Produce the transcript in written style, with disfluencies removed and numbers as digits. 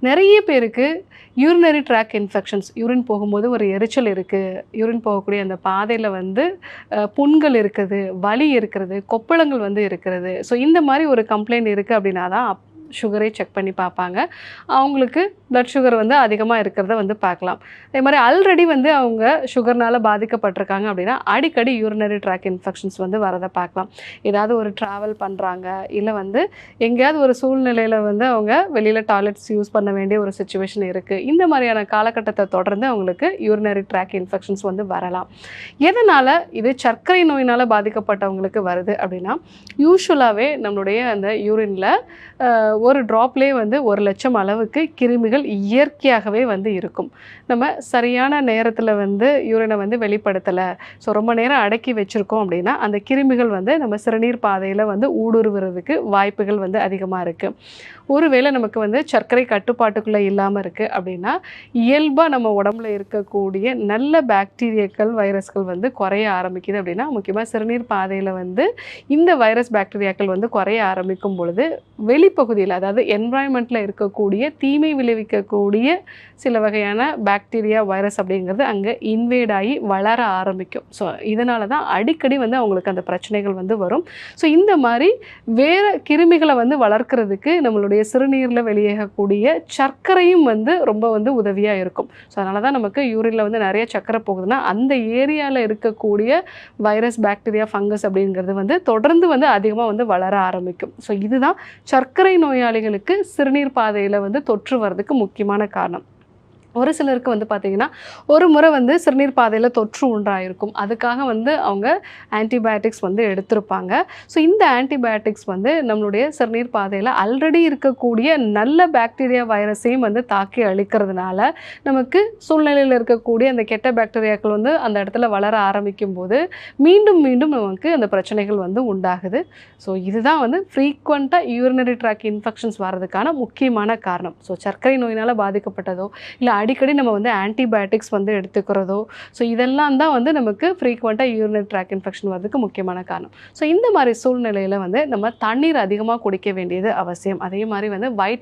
நிறைய பேருக்கு urinary tract infections urine போகும்போது ஒரு எரிச்சல் இருக்குது, யூரின் போகக்கூடிய அந்த பாதையில் வந்து புண்கள் இருக்குது, வலி இருக்கிறது, கொப்பளங்கள் வந்து இருக்கிறது. ஸோ இந்த மாதிரி ஒரு கம்ப்ளைண்ட் இருக்குது அப்படின்னா தான் சுகரே செக் பண்ணி பார்ப்பாங்க. அவங்களுக்கு பிளட் சுகர் வந்து அதிகமாக இருக்கிறத வந்து பார்க்கலாம். அதே மாதிரி ஆல்ரெடி வந்து அவங்க சுகர்னால் பாதிக்கப்பட்டிருக்காங்க அப்படின்னா அடிக்கடி யூரினரி ட்ராக் இன்ஃபெக்ஷன்ஸ் வந்து வரதை பார்க்கலாம். ஏதாவது ஒரு ட்ராவல் பண்ணுறாங்க, இல்லை வந்து எங்கேயாவது ஒரு சூழ்நிலையில் வந்து அவங்க வெளியில் டாய்லெட்ஸ் யூஸ் பண்ண வேண்டிய ஒரு சுச்சுவேஷன் இருக்குது. இந்த மாதிரியான காலகட்டத்தை தொடர்ந்து அவங்களுக்கு யூரினரி ட்ராக் இன்ஃபெக்ஷன்ஸ் வந்து வரலாம். எதனால் இது சர்க்கரை நோயினால் பாதிக்கப்பட்டவங்களுக்கு வருது அப்படின்னா, யூஸ்வலாகவே நம்மளுடைய அந்த யூரினில் ஒரு ட்ராப்லேயே வந்து 1,00,000 அளவுக்கு கிருமிகள் இயற்கையாகவே வந்து இருக்கும். நம்ம சரியான நேரத்தில் வந்து யூரினை வந்து வெளிப்படுத்தலை, ஸோ ரொம்ப நேரம் அடக்கி வச்சுருக்கோம் அப்படின்னா அந்த கிருமிகள் வந்து நம்ம சிறுநீர் பாதையில் வந்து ஊடுருவுறதுக்கு வாய்ப்புகள் வந்து அதிகமாக இருக்குது. ஒருவேளை நமக்கு வந்து சர்க்கரை கட்டுப்பாட்டுக்குள்ளே இல்லாமல் இருக்குது அப்படின்னா இயல்பாக நம்ம உடம்புல இருக்கக்கூடிய நல்ல பாக்டீரியாக்கள், வைரஸ்கள் வந்து குறைய ஆரம்பிக்குது அப்படின்னா, முக்கியமாக சிறுநீர் பாதையில் வந்து இந்த வைரஸ் பாக்டீரியாக்கள் வந்து குறைய ஆரம்பிக்கும் பொழுது வெளிப்பகுதியில், அதாவது என்வாயன்மெண்ட்டில் இருக்கக்கூடிய தீமை விளைவிக்கக்கூடிய சில வகையான பாக்டீரியா, வைரஸ் அப்படிங்கிறது அங்கே இன்வேட் ஆகி வளர ஆரம்பிக்கும். ஸோ இதனால தான் அடிக்கடி வந்து அவங்களுக்கு அந்த பிரச்சனைகள் வந்து வரும். ஸோ இந்த மாதிரி வேறு கிருமிகளை வந்து வளர்க்குறதுக்கு நம்மளுடைய சிறுநீரில் வெளியேறக்கூடிய சர்க்கரையும் வந்து ரொம்ப வந்து உதவியாக இருக்கும். ஸோ அதனால தான் நமக்கு யூரினில் வந்து நிறைய சர்க்கரை போகுதுன்னா அந்த ஏரியாவில் இருக்கக்கூடிய வைரஸ், பாக்டீரியா, ஃபங்கஸ் அப்படிங்கிறது வந்து தொடர்ந்து வந்து அதிகமாக வந்து வளர ஆரம்பிக்கும். ஸோ இதுதான் சர்க்கரை நோயாளிகளுக்கு சிறுநீர் பாதையில் வந்து தொற்று வர்றதுக்கு முக்கியமான காரணம். ஒரு சிலருக்கு வந்து பார்த்திங்கன்னா ஒரு முறை வந்து சிறுநீர் பாதையில் தொற்று உண்டாயிருக்கும். அதுக்காக வந்து அவங்க ஆன்டிபயோட்டிக்ஸ் வந்து எடுத்திருப்பாங்க. ஸோ இந்த ஆன்டிபயோட்டிக்ஸ் வந்து நம்மளுடைய சிறுநீர் பாதையில் ஆல்ரெடி இருக்கக்கூடிய நல்ல பாக்டீரியா, வைரஸையும் வந்து தாக்கி அழிக்கிறதுனால நமக்கு சூழ்நிலையில் இருக்கக்கூடிய அந்த கெட்ட பாக்டீரியாக்கள் வந்து அந்த இடத்துல வளர ஆரம்பிக்கும் போது மீண்டும் மீண்டும் நமக்கு அந்த பிரச்சனைகள் வந்து உண்டாகுது. ஸோ இதுதான் வந்து ஃப்ரீக்வெண்ட்டாக யூரினரி ட்ராக் இன்ஃபெக்ஷன்ஸ் வர்றதுக்கான முக்கியமான காரணம். ஸோ சர்க்கரை நோயினால் பாதிக்கப்பட்டதோ, இல்லை அடிக்கடி நம்ம வந்து ஆன்டிபயோட்டிக்ஸ் வந்து எடுத்துக்கிறதோ, ஸோ இதெல்லாம் தான் வந்து நமக்கு ஃப்ரீக்வெண்ட்டாக யூரினரி ட்ராக் இன்ஃபெக்ஷன் வரதுக்கு முக்கியமான காரணம். ஸோ இந்த மாதிரி சூழ்நிலையில் வந்து நம்ம தண்ணீர் அதிகமாக குடிக்க வேண்டியது அவசியம். அதே மாதிரி வந்து